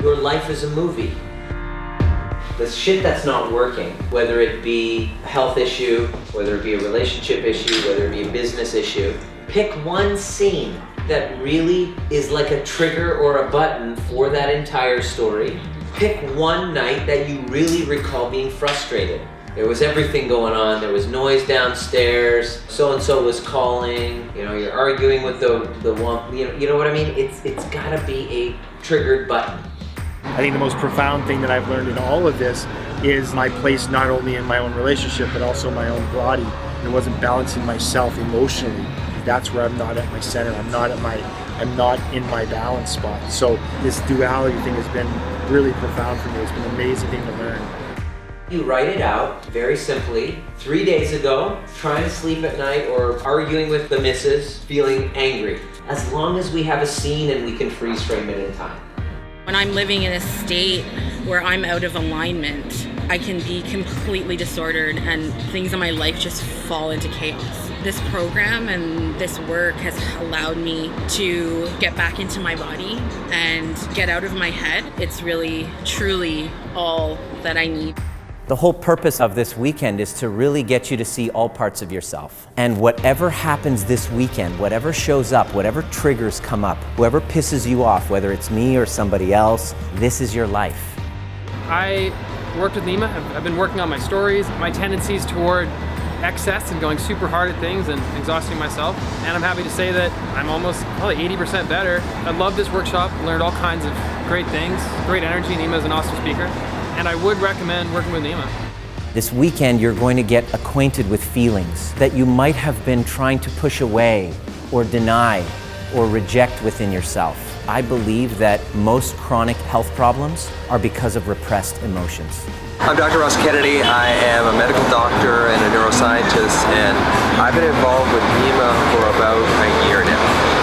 Your life is a movie. The shit that's not working, whether it be a health issue, whether it be a relationship issue, whether it be a business issue, pick one scene that really is like a trigger or a button for that entire story. Pick one night that you really recall being frustrated. There was everything going on. There was noise downstairs. So-and-so was calling. You know, you're arguing with the one, you know what I mean? It's gotta be a triggered button. I think the most profound thing that I've learned in all of this is my place not only in my own relationship, but also my own body. And it wasn't balancing myself emotionally. That's where I'm not at my center. I'm not in my balance spot. So this duality thing has been really profound for me. It's been an amazing thing to learn. You write it out very simply. 3 days ago, trying to sleep at night or arguing with the missus, feeling angry. As long as we have a scene and we can freeze frame it in time. When I'm living in a state where I'm out of alignment, I can be completely disordered and things in my life just fall into chaos. This program and this work has allowed me to get back into my body and get out of my head. It's really, truly all that I need. The whole purpose of this weekend is to really get you to see all parts of yourself. And whatever happens this weekend, whatever shows up, whatever triggers come up, whoever pisses you off, whether it's me or somebody else, this is your life. I worked with Nima. I've been working on my stories, my tendencies toward excess and going super hard at things and exhausting myself. And I'm happy to say that I'm almost probably 80% better. I love this workshop, learned all kinds of great things, great energy. Nima is an awesome speaker. And I would recommend working with Nima. This weekend, you're going to get acquainted with feelings that you might have been trying to push away or deny or reject within yourself. I believe that most chronic health problems are because of repressed emotions. I'm Dr. Ross Kennedy. I am a medical doctor and a neuroscientist, and I've been involved with Nima for about a year now.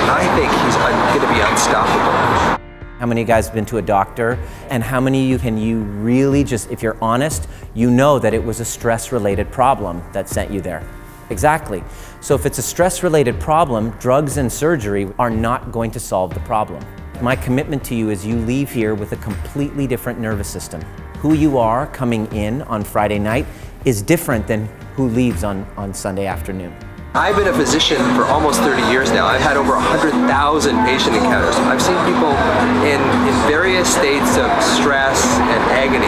I think he's going to be unstoppable. How many of you guys have been to a doctor? And how many of you can you really just, if you're honest, you know that it was a stress-related problem that sent you there? Exactly. So if it's a stress-related problem, drugs and surgery are not going to solve the problem. My commitment to you is you leave here with a completely different nervous system. Who you are coming in on Friday night is different than who leaves on Sunday afternoon. I've been a physician for almost 30 years now. I've had over 100,000 patient encounters. I've seen people in various states of stress and agony.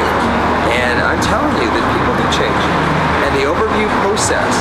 And I'm telling you that people do change. And the overview process,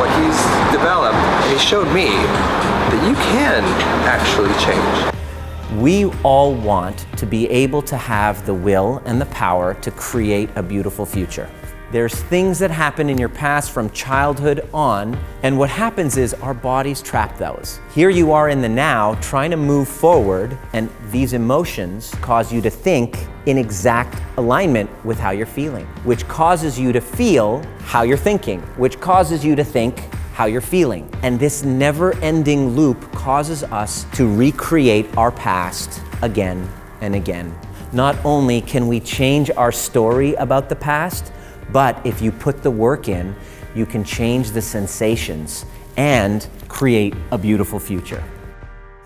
what he's developed, and he showed me that you can actually change. We all want to be able to have the will and the power to create a beautiful future. There's things that happen in your past from childhood on, and what happens is our bodies trap those. Here you are in the now, trying to move forward, and these emotions cause you to think in exact alignment with how you're feeling, which causes you to feel how you're thinking, which causes you to think how you're feeling. And this never-ending loop causes us to recreate our past again and again. Not only can we change our story about the past, but if you put the work in, you can change the sensations and create a beautiful future.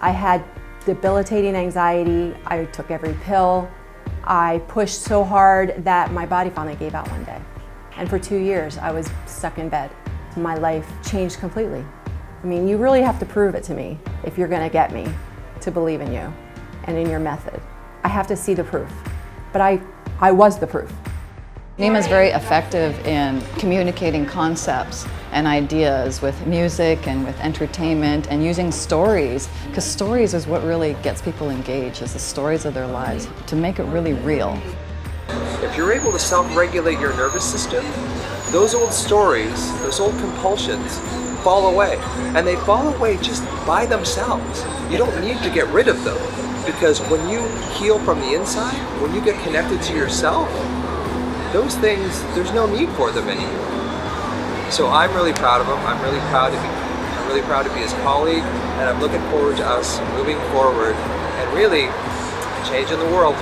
I had debilitating anxiety. I took every pill. I pushed so hard that my body finally gave out one day. And for 2 years, I was stuck in bed. My life changed completely. I mean, you really have to prove it to me if you're gonna get me to believe in you and in your method. I have to see the proof, but I was the proof. Nima is very effective in communicating concepts and ideas with music and with entertainment and using stories, because stories is what really gets people engaged, is the stories of their lives, to make it really real. If you're able to self-regulate your nervous system, those old stories, those old compulsions fall away. And they fall away just by themselves. You don't need to get rid of them, because when you heal from the inside, when you get connected to yourself, those things, there's no need for them anymore. So I'm really proud of him. I'm really proud to be his colleague, and I'm looking forward to us moving forward and really changing the world.